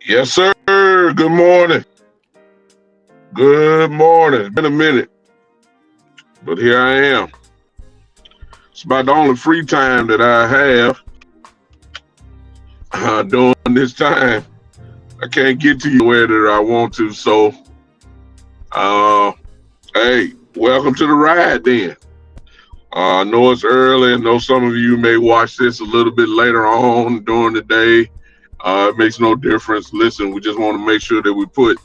Yes, sir. Good morning. Good morning. It's been a minute, but here I am. It's about the only free time that I have during this time. I can't get to you where that I want to, so uh, hey, welcome to the ride then. I know it's early. I know some of you may watch this a little bit later on during the day. It makes no difference. Listen, we just want to make sure that we put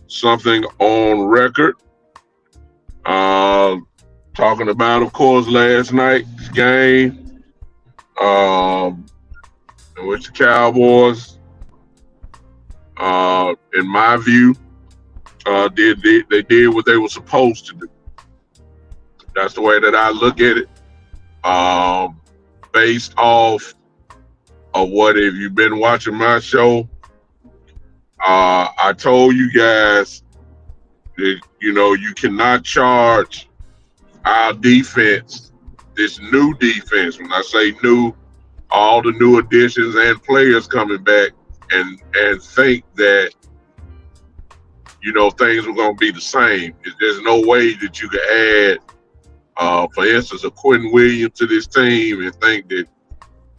something on record. Talking about, of course, last night's game, in which the Cowboys, in my view, they did what they were supposed to do. That's the way that I look at it. Based off of what, if you've been watching my show, I told you guys that, you cannot charge our defense, this new defense. When I say new, all the new additions and players coming back and think that, things were going to be the same. There's no way that you could add, for instance, a Quentin Williams to this team and think that,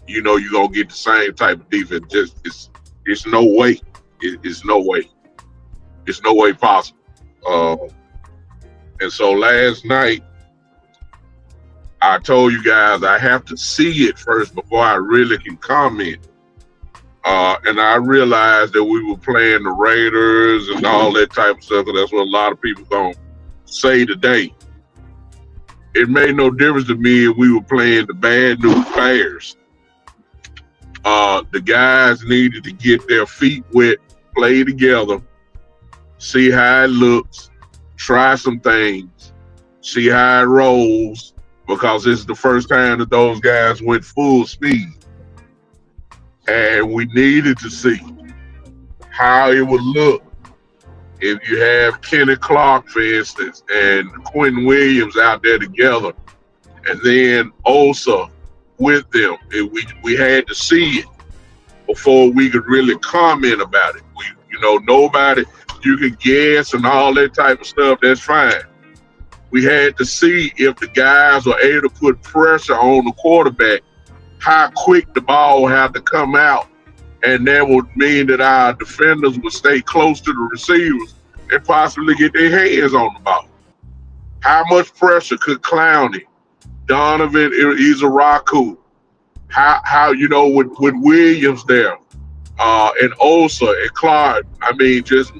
you're going to get the same type of defense. It's no way. It's no way. It's no way possible. And so last night, I told you guys I have to see it first before I really can comment. And I realized that we were playing the Raiders and all that type of stuff, because that's what a lot of people going to say today. It made no difference to me if we were playing the bad news Bears. The guys needed to get their feet wet, play together, see how it looks, try some things, see how it rolls, because this is the first time that those guys went full speed. And we needed to see how it would look if you have Kenny Clark, for instance, and Quentin Williams out there together, and then Osa with them. We had to see it before we could really comment about it. Nobody, you could guess and all that type of stuff, that's fine. We had to see if the guys were able to put pressure on the quarterback, how quick the ball had to come out, and that would mean that our defenders would stay close to the receivers and possibly get their hands on the ball. How much pressure could Clowney, Donovan, Izaraku, how with Williams there, and Osa and Clark, I mean, just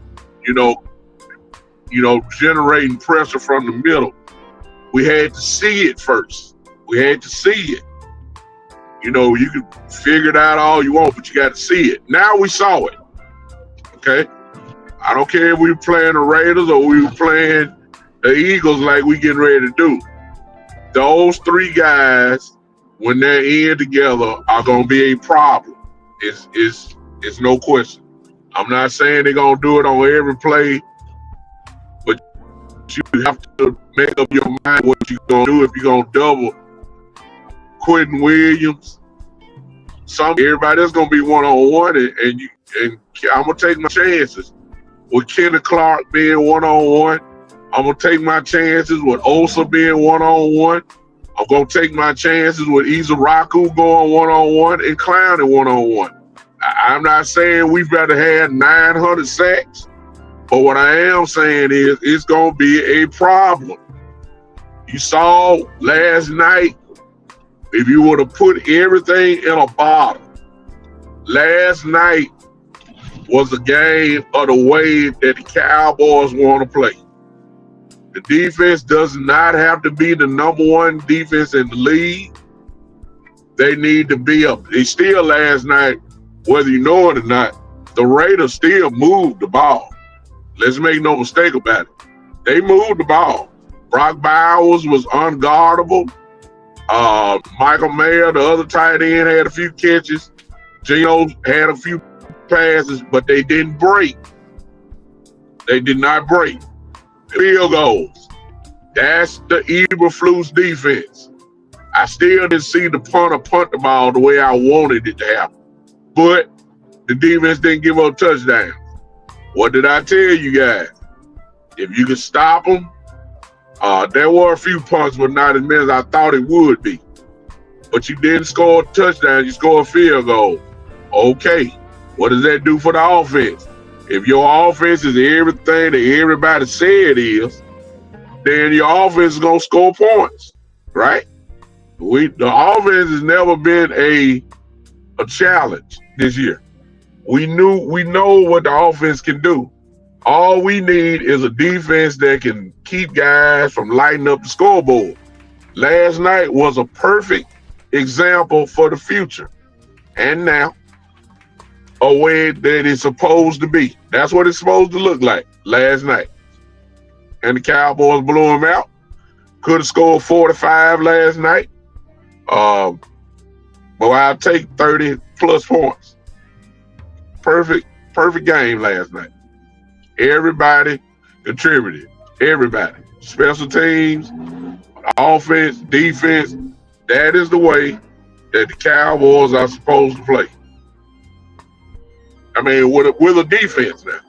generating pressure from the middle. We had to see it first. We had to see it. You can figure it out all you want, but you got to see it. Now we saw it. Okay? I don't care if we were playing the Raiders or we were playing the Eagles like we getting ready to do. Those three guys, when they're in together, are going to be a problem. It's no question. I'm not saying they're going to do it on every play, but you have to make up your mind what you're going to do if you're going to double Quentin Williams. Everybody else going to be one-on-one, and I'm going to take my chances with Kenny Clark being one-on-one. I'm going to take my chances with Osa being one-on-one. I'm going to take my chances with Izaraku going one-on-one and Clowney one-on-one. I'm not saying we've got to have 900 sacks, but what I am saying is it's going to be a problem. You saw last night, if you would have put everything in a bottle, last night was a game of the way that the Cowboys want to play. The defense does not have to be the number one defense in the league. They need to be up. They still last night, whether you know it or not, the Raiders still moved the ball. Let's make no mistake about it. They moved the ball. Brock Bowers was unguardable. Michael Mayer, the other tight end, had a few catches. Geno had a few passes, but they didn't break. They did not break. Field goals. That's the Eberflus defense. I still didn't see the punter punt the ball the way I wanted it to happen. But the defense didn't give up touchdowns. What did I tell you guys? If you could stop them, there were a few punts, but not as many as I thought it would be. But you didn't score a touchdown, you scored a field goal. Okay, what does that do for the offense? If your offense is everything that everybody said it is, then your offense is going to score points, right? The offense has never been a challenge this year. We know what the offense can do. All we need is a defense that can keep guys from lighting up the scoreboard. Last night was a perfect example for the future. And now, a way that it's supposed to be. That's what it's supposed to look like last night. And the Cowboys blew them out. Could have scored 45 last night. But I'll take 30 plus points. Perfect game last night. Everybody contributed. Everybody. Special teams, offense, defense. That is the way that the Cowboys are supposed to play. I mean, with a defense now.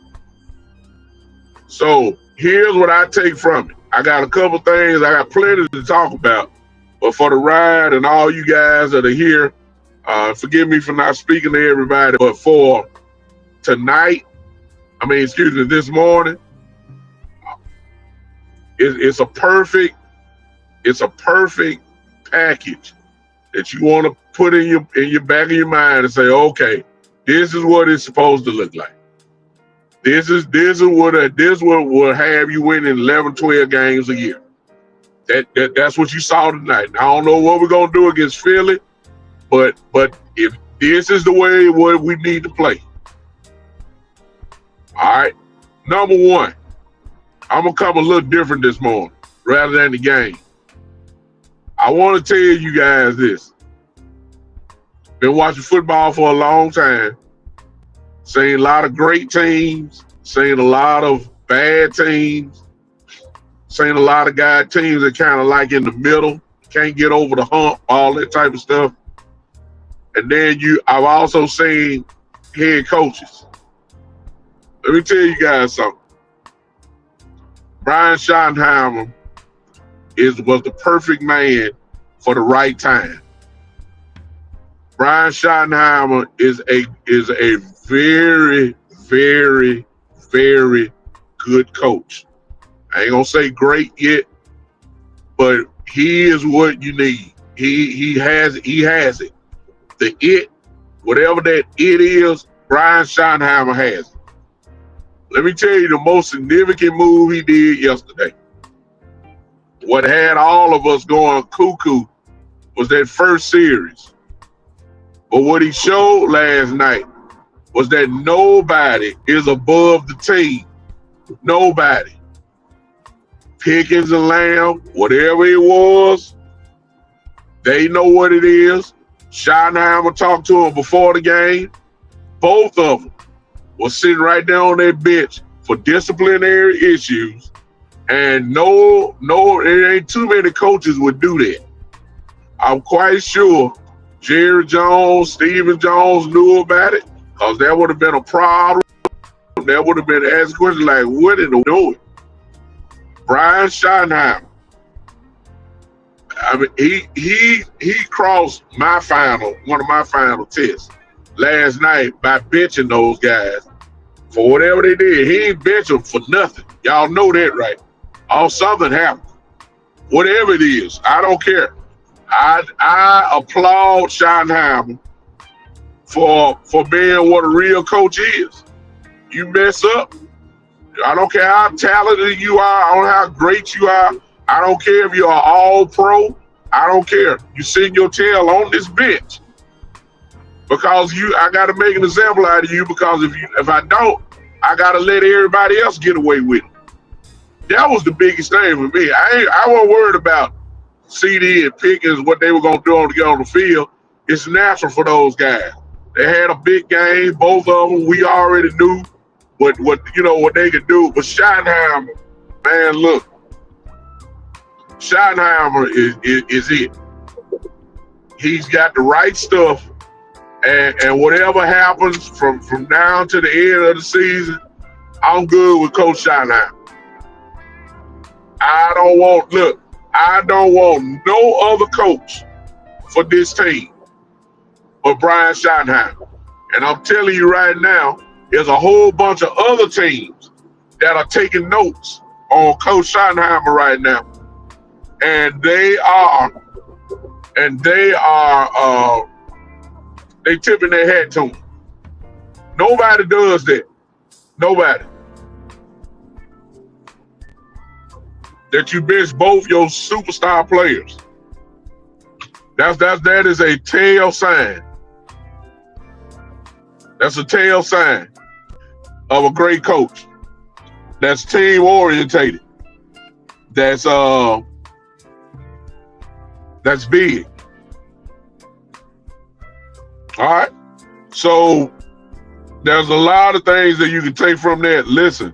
So here's what I take from it. I got a couple things. I got plenty to talk about. But for the ride and all you guys that are here, forgive me for not speaking to everybody. But for tonight, this morning, it's a perfect package that you want to put in your back of your mind and say, okay, this is what it's supposed to look like. This is what will have you winning 11, 12 games a year. That's what you saw tonight. I don't know what we're gonna do against Philly, but if this is the way what we need to play. All right. Number one, I'm gonna come a little different this morning rather than the game. I want to tell you guys this. Been watching football for a long time. Seen a lot of great teams. Seen a lot of bad teams. Seen a lot of teams that kind of like in the middle, can't get over the hump, all that type of stuff. And then I've also seen head coaches. Let me tell you guys something. Brian Schottenheimer was the perfect man for the right time. Brian Schottenheimer is a very, very, very good coach. I ain't gonna say great yet, but he is what you need. He has it. The it, whatever that it is, Brian Schottenheimer has it. Let me tell you the most significant move he did yesterday. What had all of us going cuckoo was that first series. But what he showed last night was that nobody is above the team. Nobody. Pickens and Lamb, whatever it was, they know what it is. Schottenheimer talked to him before the game. Both of them was sitting right there on their bench for disciplinary issues. And no, it ain't too many coaches would do that. I'm quite sure Jerry Jones, Stephen Jones knew about it, because that would have been a problem. That would have been asked questions like, what are they doing? Brian Schottenheimer, he crossed one of my final tests last night by benching those guys for whatever they did. He ain't bench them for nothing. Y'all know that, right? Something happened. Whatever it is, I don't care. I applaud Schottenheimer for being what a real coach is. You mess up, I don't care how talented you are, I don't know how great you are. I don't care if you're all pro. I don't care. You send your tail on this bench because I got to make an example out of you. Because if I don't, I got to let everybody else get away with it. That was the biggest thing for me. I wasn't worried about CD and Pickens, what they were going to do to get on the field. It's natural for those guys. They had a big game. Both of them, we already knew what they could do. But Schottenheimer, man, look, Schottenheimer is it. He's got the right stuff, and whatever happens from now to the end of the season, I'm good with Coach Schottenheimer. I don't want no other coach for this team but Brian Schottenheimer. And I'm telling you right now, there's a whole bunch of other teams that are taking notes on Coach Schottenheimer right now. And they tipping their hat to him. Nobody does that. Nobody. That you bench both your superstar players. That is a tail sign. That's a tail sign of a great coach. That's team orientated. That's big. All right. So there's a lot of things that you can take from that. Listen,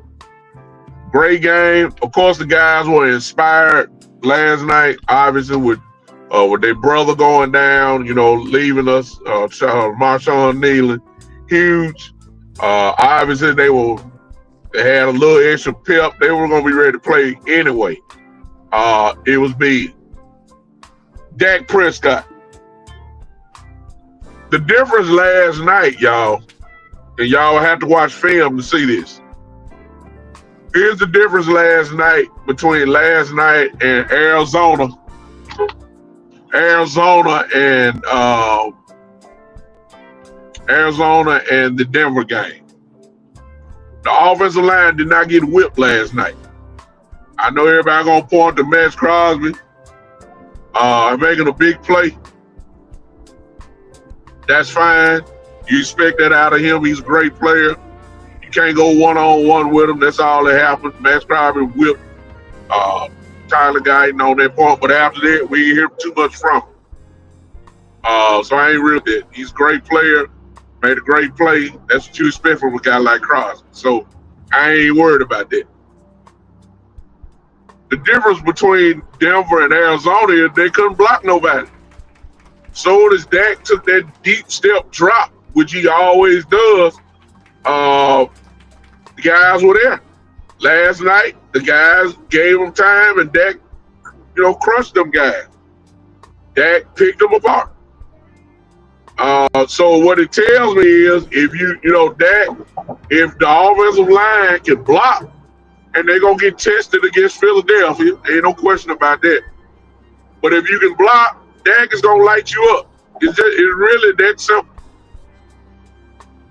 great game. Of course, the guys were inspired last night, obviously, with with their brother going down, leaving us, Marshawn Nealon, huge. Obviously, they had a little extra pep. They were going to be ready to play anyway. It was big. Dak Prescott. The difference last night, y'all, and y'all have to watch film to see this. Here's the difference last night between last night and Arizona and the Denver game. The offensive line did not get whipped last night. I know everybody gonna point to Max Crosby making a big play. That's fine. You expect that out of him. He's a great player. You can't go one-on-one with him. That's all that happened. Max Crosby whipped Tyler Guyton on that point, but after that, we didn't hear too much from him. So I ain't really that. He's a great player, made a great play. That's what you expect from a guy like Crosby. So I ain't worried about that. The difference between Denver and Arizona is they couldn't block nobody. So as Dak took that deep step drop, which he always does, the guys were there. Last night, the guys gave him time, and Dak, crushed them guys. Dak picked them apart. So what it tells me is if Dak, if the offensive line can block, and they're going to get tested against Philadelphia, ain't no question about that. But if you can block, Dak is going to light you up. It's really that simple.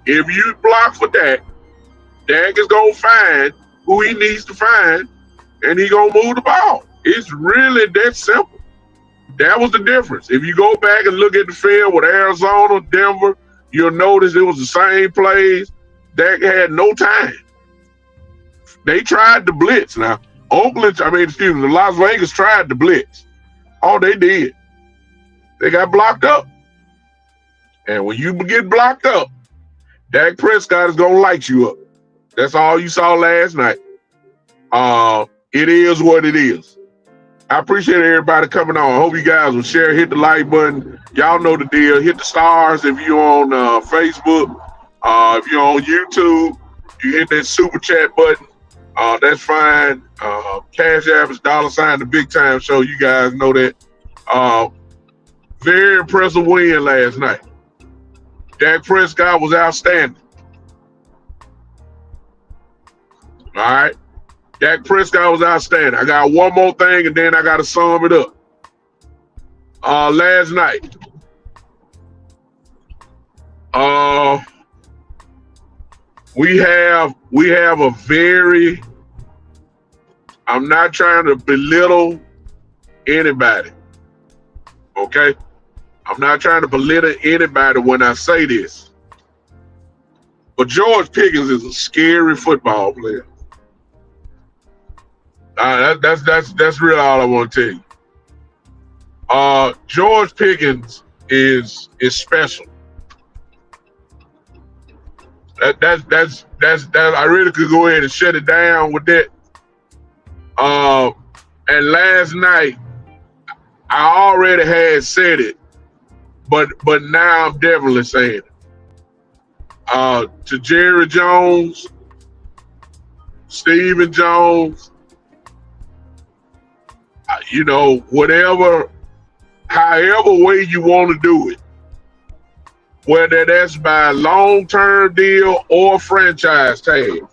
If you block for Dak, Dak is going to find who he needs to find, and he's going to move the ball. It's really that simple. That was the difference. If you go back and look at the field with Arizona, Denver, you'll notice it was the same plays. Dak had no time. They tried to blitz. Now, the Las Vegas tried to blitz. Oh, they did. They got blocked up. And when you get blocked up, Dak Prescott is going to light you up. That's all you saw last night. It is what it is. I appreciate everybody coming on. I hope you guys will share, hit the like button. Y'all know the deal. Hit the stars if you're on Facebook. If you're on YouTube, you hit that super chat button. That's fine. Cash App is $ the Big Time Show. You guys know that. Very impressive win last night. Dak Prescott was outstanding. All right. Dak Prescott was outstanding. I got one more thing, and then I got to sum it up. Last night, we have a very. I'm not trying to belittle anybody. Okay, I'm not trying to belittle anybody when I say this. But George Pickens is a scary football player. That's really all I want to tell you. George Pickens is special. That's I really could go ahead and shut it down with that. And last night I already had said it, but now I'm definitely saying it. To Jerry Jones, Stephen Jones, however way you want to do it, whether that's by long-term deal or franchise tag,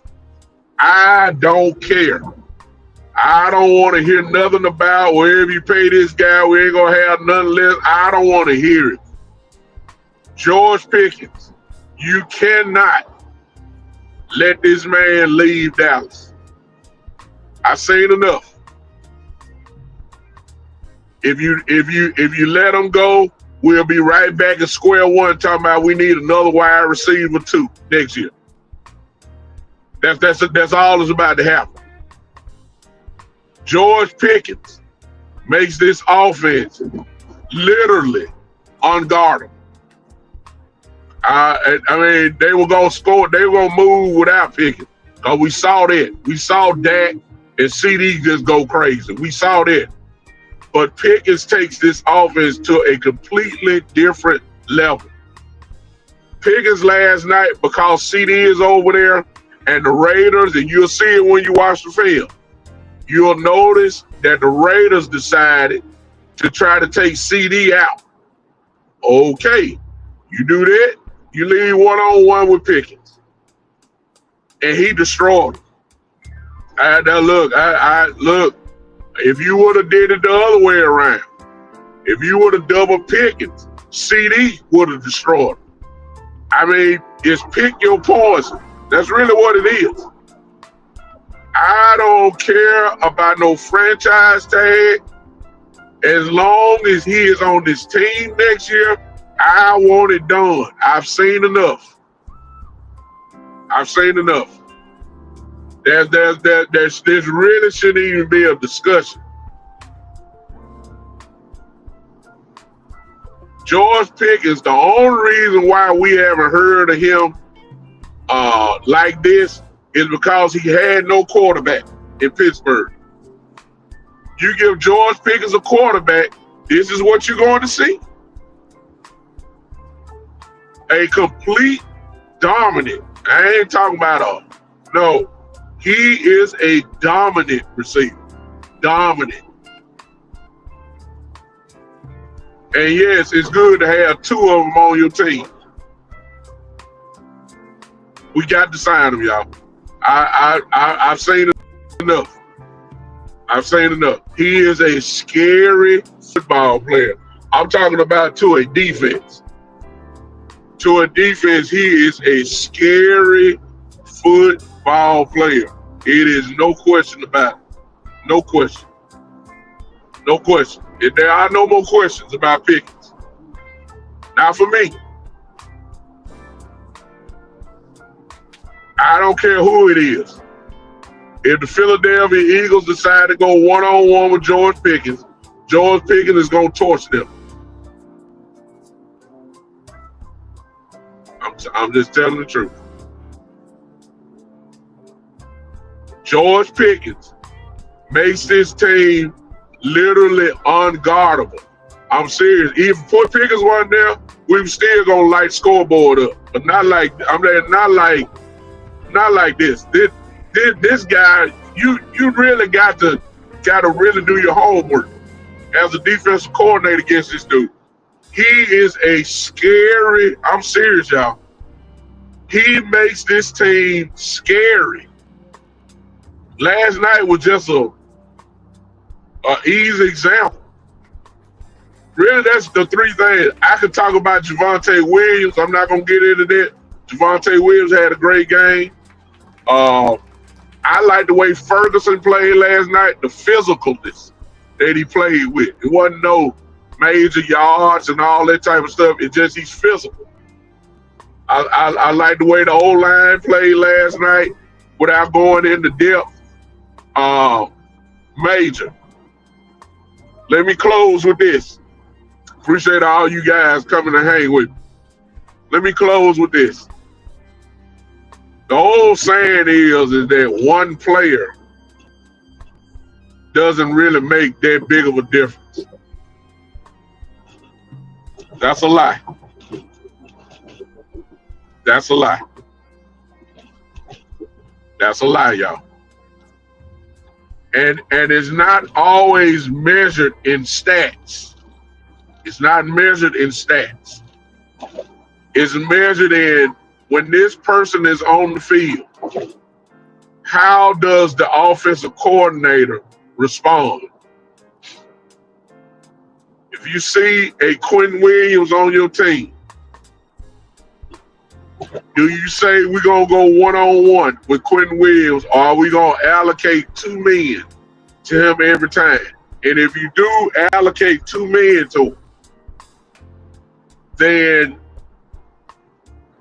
I don't care. I don't want to hear nothing about wherever you pay this guy, we ain't going to have nothing less. I don't want to hear it. George Pickens, you cannot let this man leave Dallas. I've seen enough. If you let him go, we'll be right back at square one talking about we need another wide receiver too next year. That's all that's about to happen. George Pickens makes this offense literally unguardable. They were gonna score. They were gonna move without Pickens. Cause we saw that. We saw Dak and CD just go crazy. We saw that. But Pickens takes this offense to a completely different level. Pickens last night, because CD is over there and the Raiders, and you'll see it when you watch the film, you'll notice that the Raiders decided to try to take CD out. Okay, you do that, you leave one-on-one with Pickens. And he destroyed him. Look, if you would have did it the other way around, if you would have double Pickens, CD would have destroyed him. I mean, it's pick your poison. That's really what it is. I don't care about no franchise tag. As long as he is on this team next year, I want it done. I've seen enough. There's really shouldn't even be a discussion. George Pickens, the only reason why we haven't heard of him like this is because he had no quarterback in Pittsburgh. You give George Pickens a quarterback, this is what you're going to see. A complete dominant. I ain't talking about no. He is a dominant receiver. Dominant. And yes, it's good to have two of them on your team. We got to sign them, y'all. I've seen enough. He is a scary football player. I'm talking about to a defense. To a defense, he is a scary football player. It is no question about it. No question. If there are no more questions about Pickens. Now for me, I don't care who it is. If the Philadelphia Eagles decide to go one-on-one with George Pickens is going to torch them. I'm just telling the truth. George Pickens makes this team literally unguardable. I'm serious. Even if Pickens wasn't there, we still gonna light scoreboard up, but not like this. This guy, you really got to really do your homework as a defensive coordinator against this dude. He is a scary. I'm serious, y'all. He makes this team scary. Last night was just an easy example. Really, that's the three things. I could talk about Javonte Williams. I'm not going to get into that. Javonte Williams had a great game. I like the way Ferguson played last night, the physicalness that he played with. It wasn't no major yards and all that type of stuff. It's just he's physical. I like the way the O-line played last night without going into depth. Major. Let me close with this. Appreciate all you guys coming to hang with me. Let me close with this. The old saying is that one player doesn't really make that big of a difference. That's a lie. That's a lie. That's a lie, y'all. And it's not always measured in stats. It's not measured in stats. It's measured in when this person is on the field, how does the offensive coordinator respond? If you see a Quinn Williams on your team, do you say we're going to go one-on-one with Quinn Williams, or are we going to allocate 2 men to him every time? And if you do allocate 2 men to him, then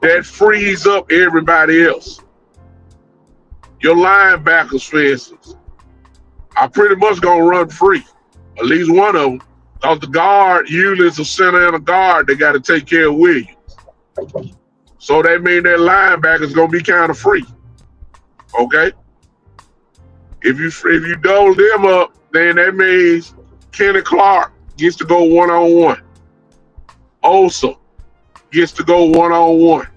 that frees up everybody else. Your linebackers, for instance, are pretty much going to run free, at least one of them, because the guard usually is a center and a guard. They got to take care of Williams. So that means that linebacker is going to be kind of free. Okay? If you double them up, then that means Kenny Clark gets to go one-on-one. Osa gets to go one-on-one.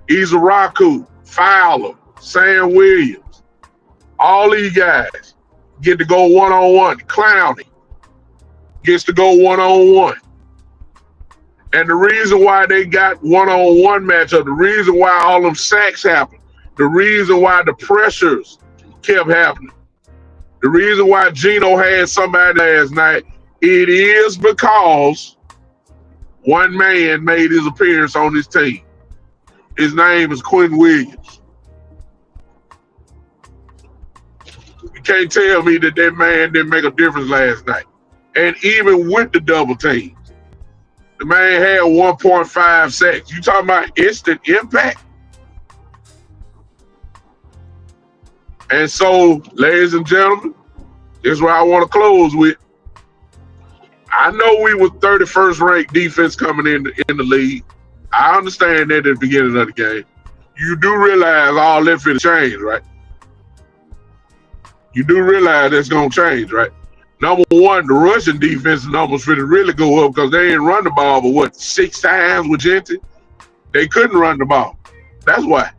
Izaraku, Fowler, Sam Williams, all these guys get to go one-on-one. Clowney gets to go one-on-one. And the reason why they got one-on-one matchup, the reason why all them sacks happened, the reason why the pressures kept happening, the reason why Geno had somebody last night, it is because one man made his appearance on this team. His name is Quinn Williams. You can't tell me that man didn't make a difference last night. And even with the double teams, the man had 1.5 sacks. You talking about instant impact? And so, ladies and gentlemen, this is where I want to close with. I know we were 31st ranked defense coming in the league. I understand that at the beginning of the game. You do realize all that finna change, right? You do realize that's going to change, right? Number one, the Russian defense numbers finna really go up because they ain't run the ball but what, 6 times with Genty? They couldn't run the ball. That's why.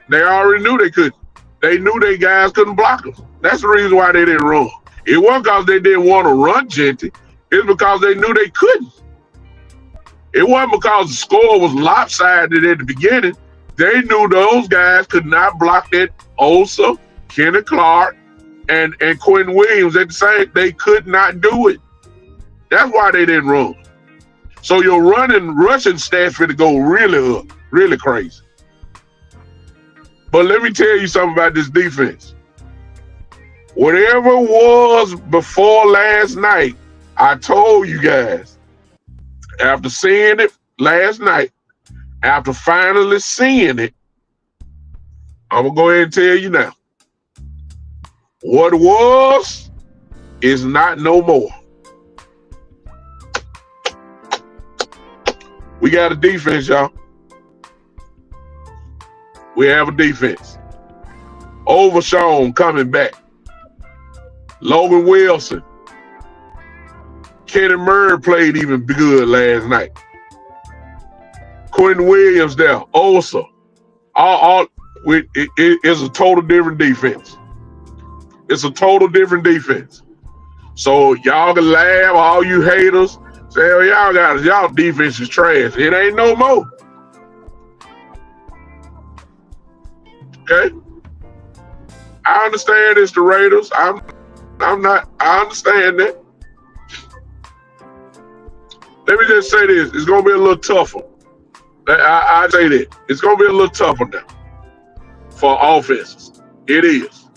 They already knew they couldn't. They knew their guys couldn't block them. That's the reason why they didn't run. It wasn't because they didn't want to run Genty. It's because they knew they couldn't. It wasn't because the score was lopsided at the beginning. They knew those guys could not block that Osa, Kenny Clark, and Quinn Williams at the same. They could not do it. That's why they didn't run. So your rushing stats for to go really up, really crazy. But let me tell you something about this defense. Whatever was before last night, I told you guys, after seeing it last night, after finally seeing it, I'm going to go ahead and tell you now. What was is not no more. We got a defense, y'all. We have a defense. Overshown coming back. Logan Wilson. Kenny Murray played even good last night. Quentin Williams there. Osa. It's a total different defense. It's a total different defense. So y'all can laugh, all you haters. Say, oh, y'all defense is trash. It ain't no more. Okay? I understand it's the Raiders. I understand that. Let me just say this. It's going to be a little tougher. I say that. It's going to be a little tougher now for offenses. It is.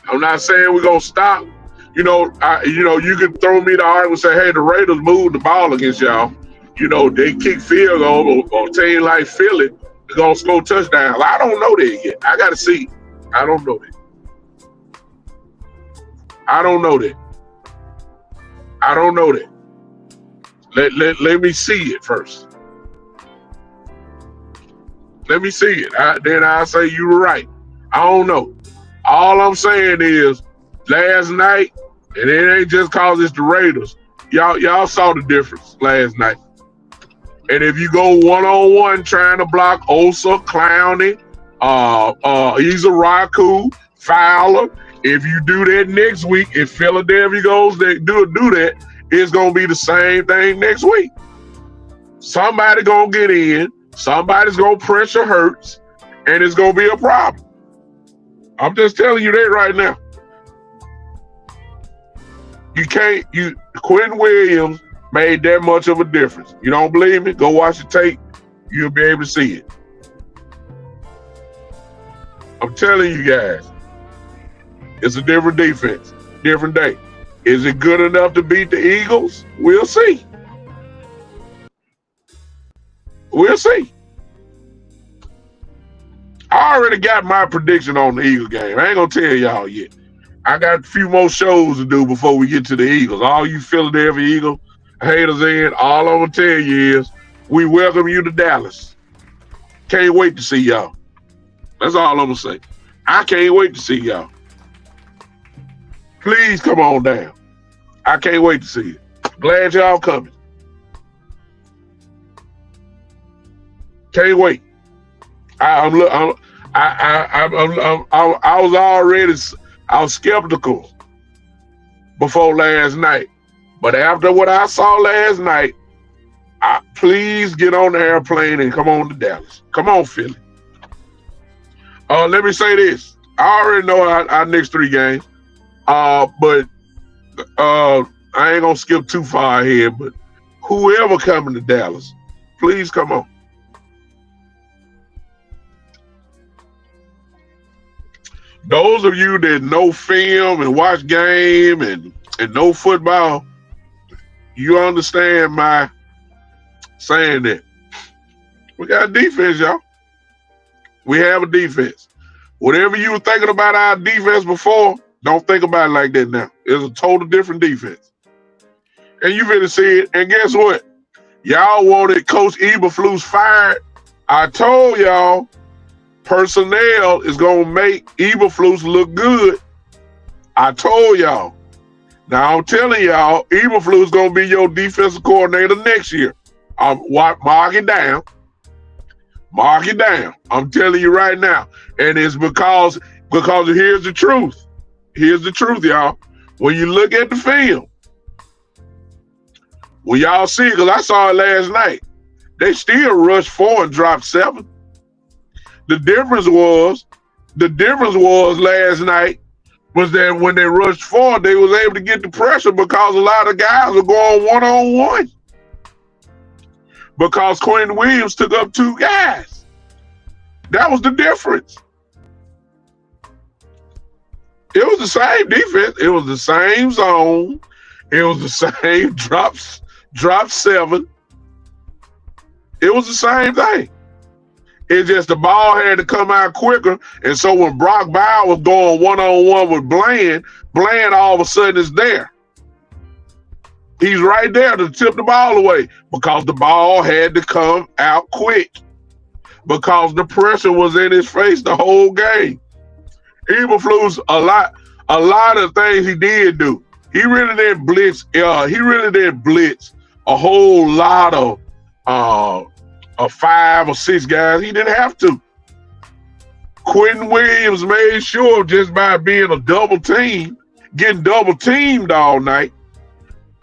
I'm not saying we're going to stop. You can throw me the argument and say, hey, the Raiders moved the ball against y'all. They kick field goal or a team like Philly is going to score touchdowns. I don't know that yet. I got to see. I don't know that. I don't know that. Let me see it first. Let me see it. Then I'll say you were right. I don't know. All I'm saying is last night, and it ain't just cause it's the Raiders. Y'all saw the difference last night. And if you go one-on-one trying to block Osa, Clowney, Izaraku, Fowler, if you do that next week, if Philadelphia goes they do that, it's gonna be the same thing next week. Somebody gonna get in, somebody's gonna pressure Hurts, and it's gonna be a problem. I'm just telling you that right now. Quinn Williams made that much of a difference. You don't believe me? Go watch the tape. You'll be able to see it. I'm telling you guys, it's a different defense, different day. Is it good enough to beat the Eagles? We'll see. We'll see. I already got my prediction on the Eagles game. I ain't gonna tell y'all yet. I got a few more shows to do before we get to the Eagles. All you Philadelphia Eagles haters in, all I'm gonna tell you is we welcome you to Dallas. Can't wait to see y'all. That's all I'm gonna say. I can't wait to see y'all. Please come on down. I can't wait to see it. Glad y'all coming. Can't wait. I was skeptical before last night, but after what I saw last night, please get on the airplane and come on to Dallas. Come on, Philly. Let me say this. I already know our next 3 games, but I ain't gonna skip too far ahead. But whoever coming to Dallas, please come on. Those of you that know film and watch game and know football, you understand my saying that. We got a defense, y'all. We have a defense. Whatever you were thinking about our defense before, don't think about it like that now. It's a total different defense. And you finna see it. And guess what? Y'all wanted Coach Eberflus fired. I told y'all personnel is going to make Eberflus look good. I told y'all. Now I'm telling y'all, Eberflus is going to be your defensive coordinator next year. Mark it down. Mark it down. I'm telling you right now. And it's because here's the truth. Here's the truth, y'all. When you look at the film, when y'all see, because I saw it last night, they still rushed 4 and dropped 7. The difference was last night was that when they rushed 4, they was able to get the pressure because a lot of guys were going one-on-one. Because Quentin Williams took up 2 guys. That was the difference. It was the same defense. It was the same zone. It was the same drop 7. It was the same thing. It's just the ball had to come out quicker. And so when Brock Bowers was going one-on-one with Bland all of a sudden is there. He's right there to tip the ball away because the ball had to come out quick because the pressure was in his face the whole game. Eberflus, a lot of things he did do. He really didn't blitz. A whole lot of 5 or 6 guys. He didn't have to. Quentin Williams made sure just by being a double team, getting double teamed all night.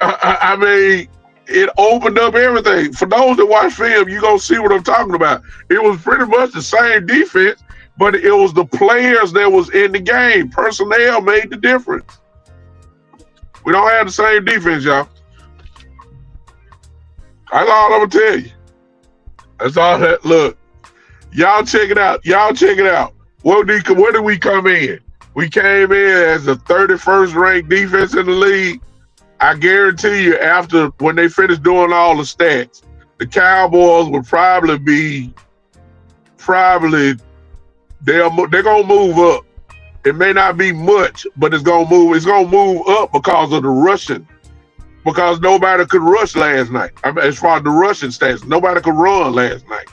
I mean, it opened up everything. For those that watch film, you're going to see what I'm talking about. It was pretty much the same defense, but it was the players that was in the game. Personnel made the difference. We don't have the same defense, y'all. That's all I'm going to tell you. That's all that. Look, y'all check it out. Where did we come in? We came in as the 31st ranked defense in the league. I guarantee you, after when they finish doing all the stats, the Cowboys will probably they're gonna move up. It may not be much, but it's gonna move up because of the rushing. Because nobody could rush last night. I mean, as far as the rushing stats, nobody could run last night.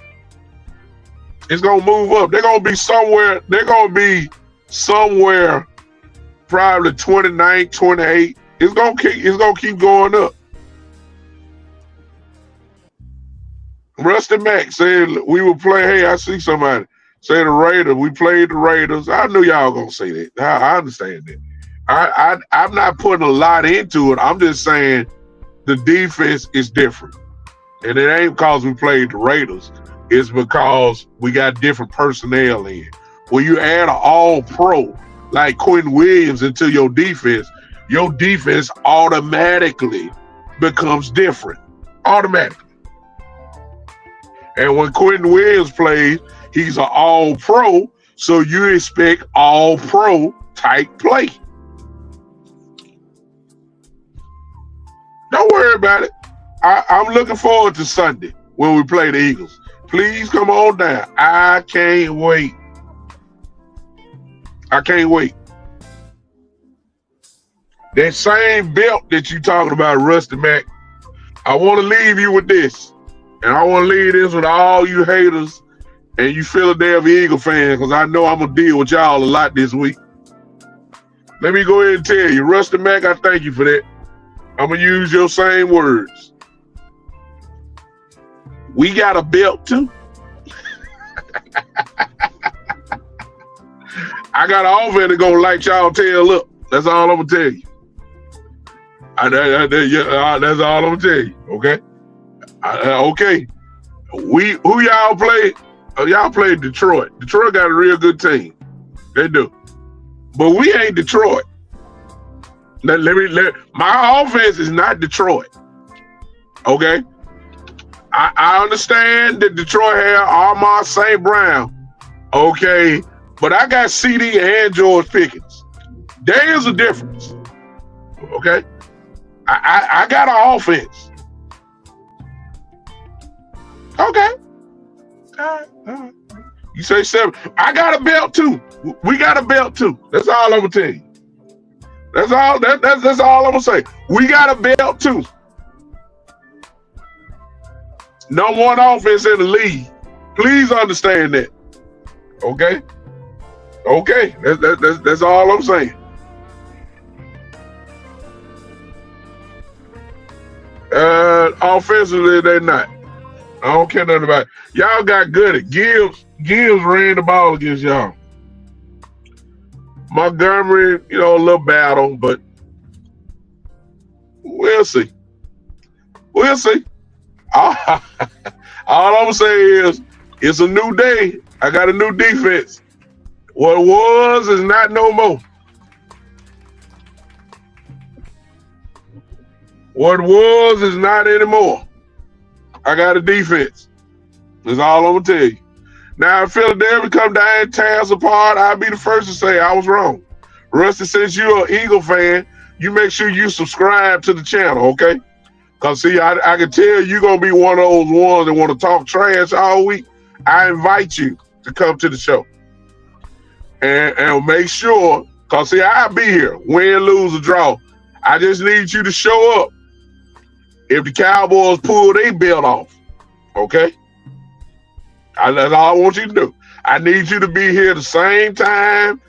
It's gonna move up. They're gonna be somewhere probably 29, 28. It's gonna keep going up. Rusty Mack said we would play. Hey, I see somebody say the Raiders. We played the Raiders. I knew y'all gonna say that. I understand that. I'm not putting a lot into it. I'm just saying the defense is different. And it ain't because we played the Raiders. It's because we got different personnel in. When you add an all-pro like Quentin Williams into your defense automatically becomes different. Automatically. And when Quentin Williams plays, he's an all-pro, so you expect all-pro type play. Don't worry about it. I'm looking forward to Sunday when we play the Eagles. Please come on down. I can't wait. That same belt that you talking about, Rusty Mack, I want to leave you with this. And I want to leave this with all you haters and you Philadelphia Eagle fans, because I know I'm going to deal with y'all a lot this week. Let me go ahead and tell you, Rusty Mack, I thank you for that. I'm gonna use your same words. We got a belt too. I got an offense that gonna light y'all tail up. That's all I'm gonna tell you. That's all I'm gonna tell you. Okay. Okay. Who y'all play? Y'all played Detroit. Detroit got a real good team. They do. But we ain't Detroit. My offense is not Detroit. Okay. I understand that Detroit had Ahmad St. Brown. Okay. But I got CD and George Pickens. There is a difference. Okay. I got an offense. Okay. All right. You say 7. I got a belt too. We got a belt too. That's all I'm gonna tell you. That's all. That's all I'm gonna say. We got a belt too. Number 1 offense in the league. Please understand that. Okay. Okay. That's all I'm saying. Offensively, they're not. I don't care nothing about it. Y'all got good at Gibbs ran the ball against y'all. Montgomery, a little battle, but we'll see. We'll see. All I'm gonna say is it's a new day. I got a new defense. What was is not no more. What was is not anymore. I got a defense. That's all I'm gonna tell you. Now, if Philadelphia come down and tear us apart, I'll be the first to say I was wrong. Rusty, since you're an Eagle fan, you make sure you subscribe to the channel, okay? Because, see, I can tell you're going to be one of those ones that want to talk trash all week. I invite you to come to the show. And make sure, because, see, I'll be here, win, lose, or draw. I just need you to show up if the Cowboys pull their belt off, okay? That's all I want you to do. I need you to be here at the same time.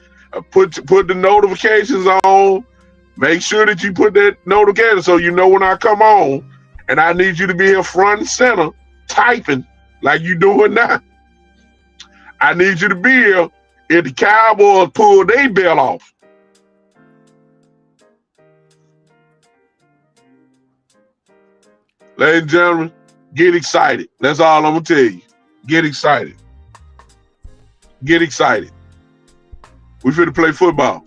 Put the notifications on. Make sure that you put that notification so you know when I come on. And I need you to be here front and center typing like you doing now. I need you to be here if the Cowboys pull their belt off. Ladies and gentlemen, get excited. That's all I'm going to tell you. Get excited. Get excited. We finna play football.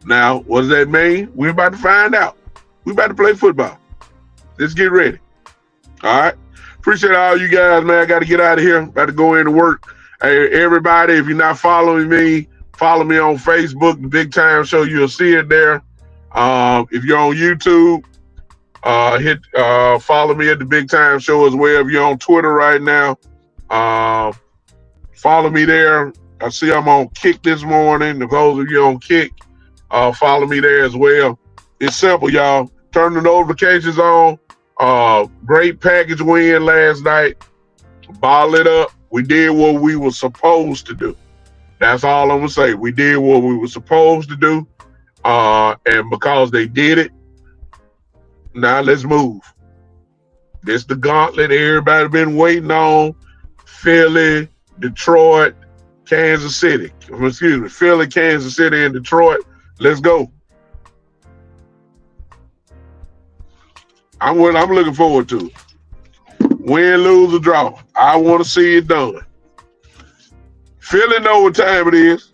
Now, what does that mean? We're about to find out. We're about to play football. Let's get ready. All right. Appreciate all you guys, man. I got to get out of here. About to go into work. Hey, everybody, if you're not following me, follow me on Facebook, The Big Time Show. You'll see it there. If you're on YouTube, follow me at The Big Time Show as well. If you're on Twitter right now, follow me there. I see I'm on Kick this morning. If those of you on Kick, follow me there as well. It's simple, y'all. Turn the notifications on. Great package win last night. Ball it up. We did what we were supposed to do. That's all I'm going to say. We did what we were supposed to do. And because they did it, now let's move. This the gauntlet everybody been waiting on. Philly, Detroit, Kansas City. Excuse me, Philly, Kansas City, and Detroit. Let's go. I'm looking forward to it. Win, lose, or draw. I want to see it done. Philly know what time it is.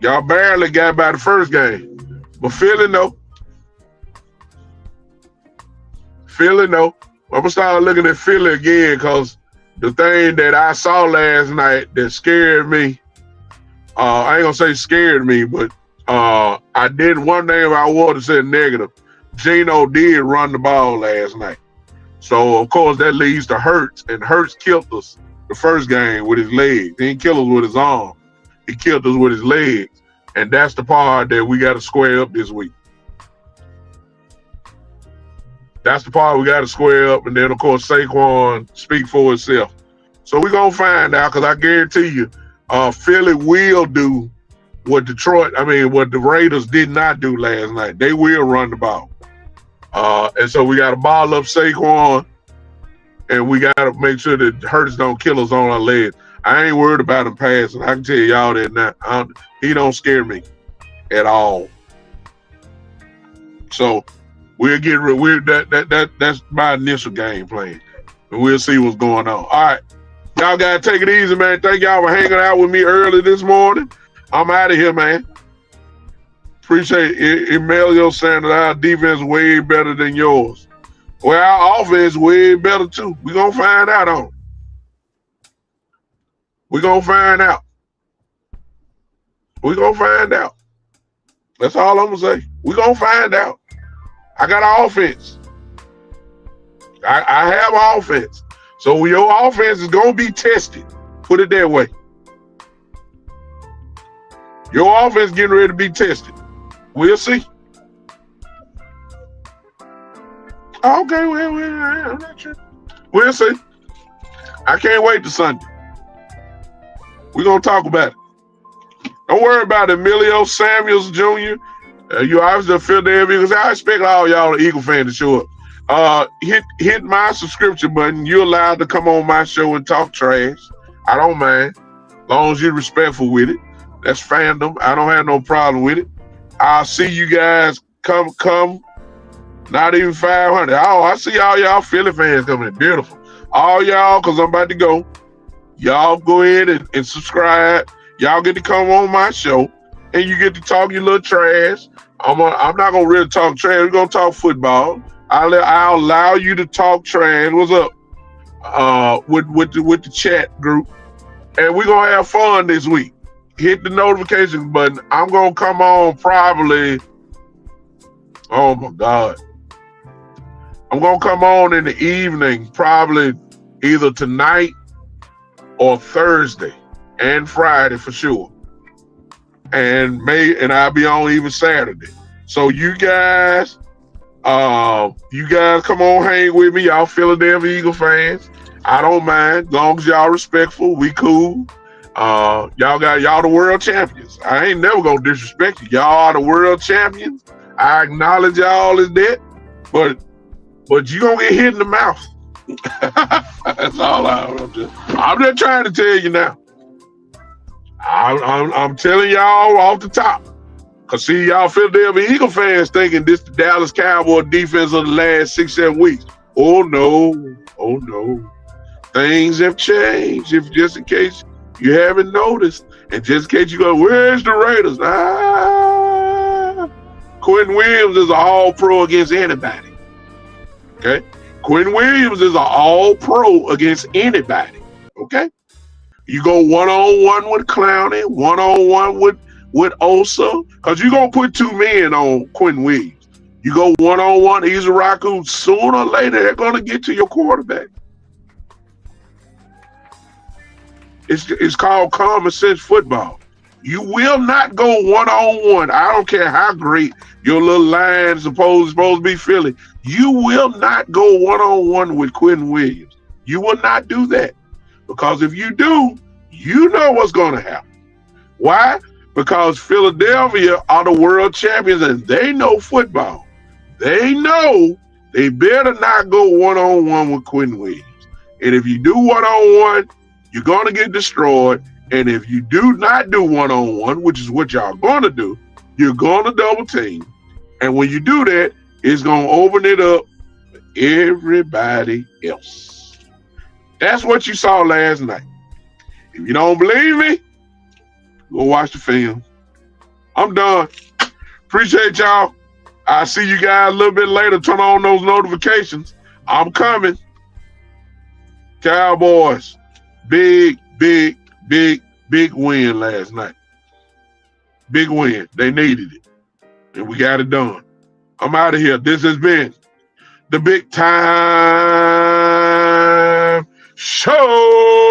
Y'all barely got by the first game. But Philly know. Philly know. I'm going to start looking at Philly again because the thing that I saw last night that scared me, I ain't going to say scared me, but I did one thing I wanted to say negative. Geno did run the ball last night. So, of course, that leads to Hurts, and Hurts killed us the first game with his legs. He didn't kill us with his arm. He killed us with his legs, and that's the part that we got to square up this week. That's the part we got to square up, and then, of course, Saquon speak for itself. So we're going to find out, because I guarantee you, Philly will do what the Raiders did not do last night. They will run the ball. And so we got to ball up Saquon, and we got to make sure that Hurts don't kill us on our legs. I ain't worried about him passing. I can tell y'all that now. He don't scare me at all. So we'll get rid. That's my initial game plan, and we'll see what's going on. All right, y'all gotta take it easy, man. Thank y'all for hanging out with me early this morning. I'm out of here, man. Appreciate it. Emilio saying that our defense is way better than yours. Well, our offense is way better too. We're gonna find out on it. We're gonna find out. We're gonna find out. That's all I'm gonna say. We're gonna find out. I got an offense. I have an offense. So your offense is gonna be tested. Put it that way. Your offense getting ready to be tested. We'll see. Okay, well, I'm not sure. We'll see. I can't wait to Sunday. We're going to talk about it. Don't worry about Emilio Samuels Jr. You obviously a Philadelphia Eagles. I expect all y'all Eagle fans to show up. Hit my subscription button. You're allowed to come on my show and talk trash. I don't mind. As long as you're respectful with it. That's fandom. I don't have no problem with it. I'll see you guys come. Not even 500. Oh, I see all y'all Philly fans coming in. Beautiful. All y'all, because I'm about to go. Y'all go ahead and subscribe. Y'all get to come on my show, and you get to talk your little trash. I'm not going to really talk trash. We're going to talk football. I'll allow you to talk trash. What's up? With the chat group. And we're going to have fun this week. Hit the notification button. I'm going to come on probably, oh my God. I'm going to come on in the evening, probably either tonight or Thursday and Friday for sure. And I'll be on even Saturday. So you guys come on, hang with me. Y'all Philadelphia Eagle fans. I don't mind. As long as y'all respectful, we cool. Y'all the world champions. I ain't never gonna disrespect you. Y'all are the world champions. I acknowledge y'all as that, but you gonna get hit in the mouth. That's all I'm just trying to tell you now. I'm telling y'all off the top. Cause see, y'all Philadelphia Eagle fans thinking this the Dallas Cowboys defense of the last 6-7 weeks. Oh no. Things have changed. If just in case you haven't noticed, and just in case you go, where's the Raiders? Quentin Williams is an all-pro against anybody. Okay? Quentin Williams is an all-pro against anybody. Okay? You go one-on-one with Clowney, one-on-one with Osa, because you're going to put two men on Quentin Williams. You go one-on-one, he's a Raccoon. Sooner or later, they're going to get to your quarterback. It's called common sense football. You will not go one-on-one. I don't care how great your little line is supposed to be Philly. You will not go one-on-one with Quentin Williams. You will not do that. Because if you do, you know what's going to happen. Why? Because Philadelphia are the world champions and they know football. They know they better not go one-on-one with Quentin Williams. And if you do one-on-one, you're going to get destroyed. And if you do not do one-on-one, which is what y'all going to do, you're going to double team. And when you do that, it's going to open it up for everybody else. That's what you saw last night. If you don't believe me, go watch the film. I'm done. Appreciate y'all. I'll see you guys a little bit later. Turn on those notifications. I'm coming. Cowboys. Big win last night. Big win. They needed it. And we got it done. I'm out of here. This has been the Big Time Show.